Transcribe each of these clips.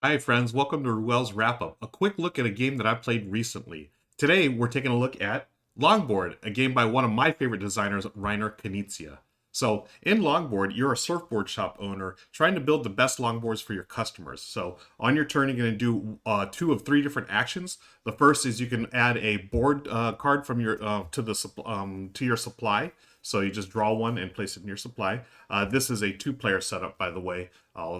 Hi friends, welcome to Ruel's Wrap-Up, a quick look at a game that I played recently. Today we're taking a look at Longboard, a game by one of my favorite designers, Reiner Knizia. So in Longboard, you're a surfboard shop owner trying to build the best longboards for your customers. So on your turn, you're going to do two of three different actions. The first is you can add a board card from your to your supply. So you just draw one and place it in your supply. This is a two-player setup, by the way.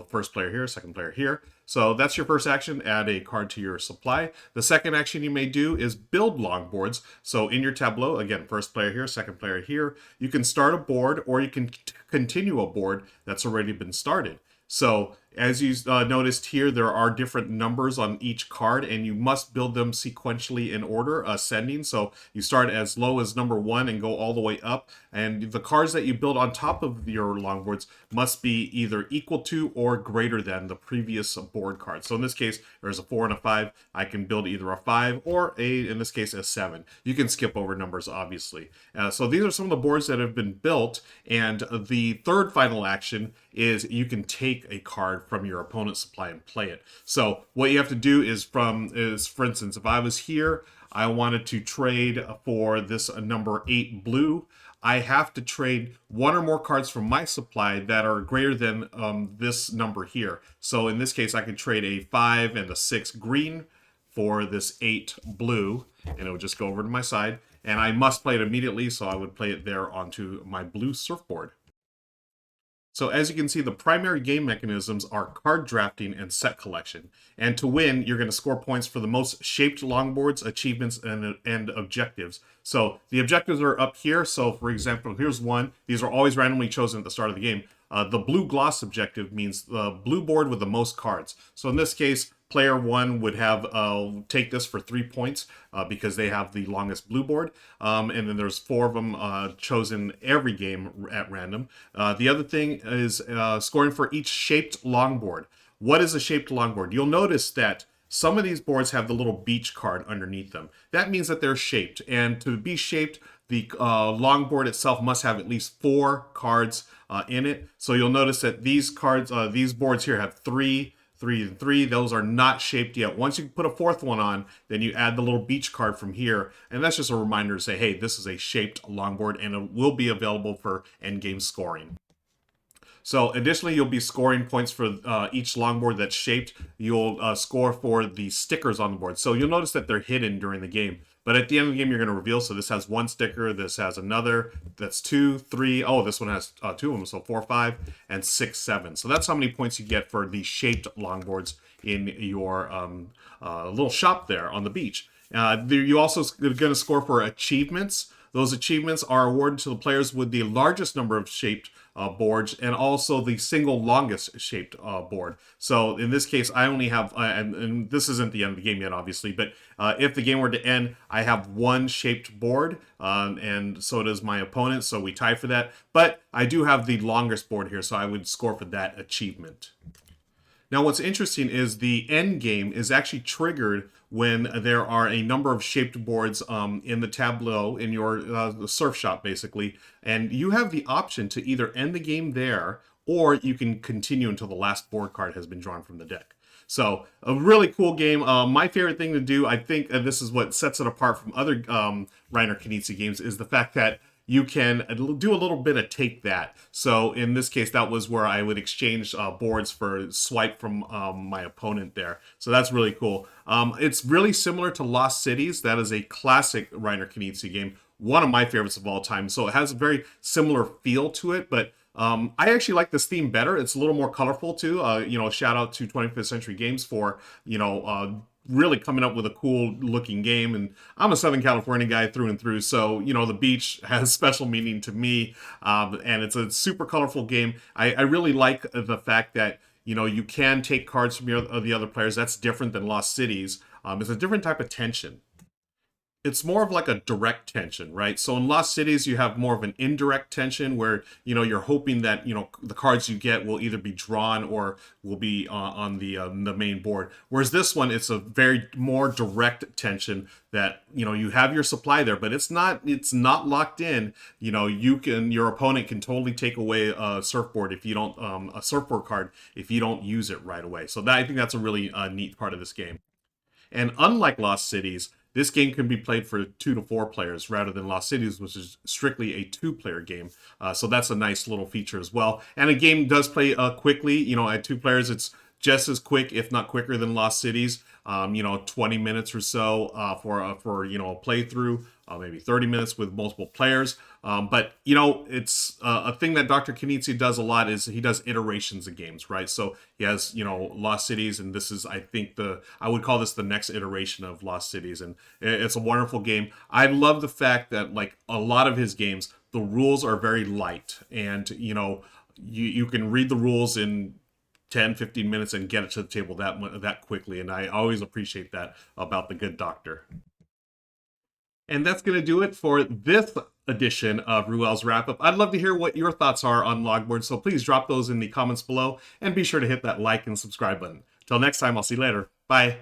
First player here, second player here. So that's your first action, add a card to your supply. The second action you may do is build longboards. So in your tableau, again, first player here, second player here, you can start a board or you can continue a board that's already been started. So as you noticed here, there are different numbers on each card, and you must build them sequentially in order, ascending. So you start as low as number 1 and go all the way up. And the cards that you build on top of your longboards must be either equal to or greater than the previous board card. So in this case, there's a 4 and a 5. I can build either a 5 or in this case, a 7. You can skip over numbers, obviously. So these are some of the boards that have been built. And the third final action is you can take a card from your opponent's supply and play it. So what you have to do is for instance, if I was here, I wanted to trade for this number 8 blue. I have to trade one or more cards from my supply that are greater than this number here. So in this case, I could trade a 5 and a 6 green for this 8 blue, and it would just go over to my side. And I must play it immediately, so I would play it there onto my blue surfboard. So as you can see, the primary game mechanisms are card drafting and set collection. And to win, you're going to score points for the most shaped longboards, achievements, and objectives. So the objectives are up here. So for example, here's one. These are always randomly chosen at the start of the game. The blue gloss objective means the blue board with the most cards. So in this case, player 1 would have take this for 3 points because they have the longest blue board. And then there's 4 of them chosen every game at random. The other thing is scoring for each shaped longboard. What is a shaped longboard? You'll notice that some of these boards have the little beach card underneath them. That means that they're shaped. And to be shaped, the longboard itself must have at least 4 cards in it. So you'll notice that these cards, these boards here have 3, 3, and 3. Those are not shaped yet. Once you put a 4th one on, then you add the little beach card from here. And that's just a reminder to say, hey, this is a shaped longboard, and it will be available for endgame scoring. So additionally, you'll be scoring points for each longboard that's shaped. You'll score for the stickers on the board. So you'll notice that they're hidden during the game. But at the end of the game, you're going to reveal. So this has 1 sticker. This has another. That's 2, 3. Oh, this one has 2 of them. So 4, 5, and 6, 7. So that's how many points you get for the shaped longboards in your little shop there on the beach. You also are going to score for achievements. Those achievements are awarded to the players with the largest number of shaped boards and also the single longest shaped board. So in this case, I only have, and this isn't the end of the game yet, obviously, but if the game were to end, I have 1 shaped board, and so does my opponent, so we tie for that. But I do have the longest board here, so I would score for that achievement. Now, what's interesting is the end game is actually triggered when there are a number of shaped boards in the tableau in your surf shop, basically. And you have the option to either end the game there, or you can continue until the last board card has been drawn from the deck. So, a really cool game. My favorite thing to do, I think, and this is what sets it apart from other Reiner Knizia games, is the fact that you can do a little bit of take that. So in this case, that was where I would exchange boards for swipe from my opponent there. So that's really cool. It's really similar to Lost Cities. That is a classic Reiner Knizia game. One of my favorites of all time. So it has a very similar feel to it, but I actually like this theme better. It's a little more colorful too. Shout out to 25th Century Games for, really coming up with a cool looking game. And I'm a Southern California guy through and through, so the beach has special meaning to me, and it's a super colorful game. I really like the fact that you can take cards from the other players. That's different than Lost Cities. It's a different type of tension. It's more of like a direct tension, right? So in Lost Cities, you have more of an indirect tension where, you're hoping that, the cards you get will either be drawn or will be on the main board. Whereas this one, it's a very more direct tension that, you have your supply there, but it's not locked in. Your opponent can totally take away a surfboard if you don't, a surfboard card if you don't use it right away. So I think that's a really neat part of this game. And unlike Lost Cities, this game can be played for 2 to 4 players rather than Lost Cities, which is strictly a 2-player game. So that's a nice little feature as well. And the game does play quickly. At 2 players, it's just as quick, if not quicker, than Lost Cities. 20 minutes or so for a playthrough, maybe 30 minutes with multiple players. But it's a thing that Dr. Knizia does a lot is he does iterations of games, right? So he has Lost Cities, and this is, I think, I would call this the next iteration of Lost Cities, and it's a wonderful game. I love the fact that like a lot of his games, the rules are very light, and you can read the rules in 10, 15 minutes and get it to the table that quickly. And I always appreciate that about the good doctor. And that's going to do it for this edition of Ruel's Wrap Up. I'd love to hear what your thoughts are on Longboard, so please drop those in the comments below and be sure to hit that like and subscribe button. Till next time, I'll see you later. Bye.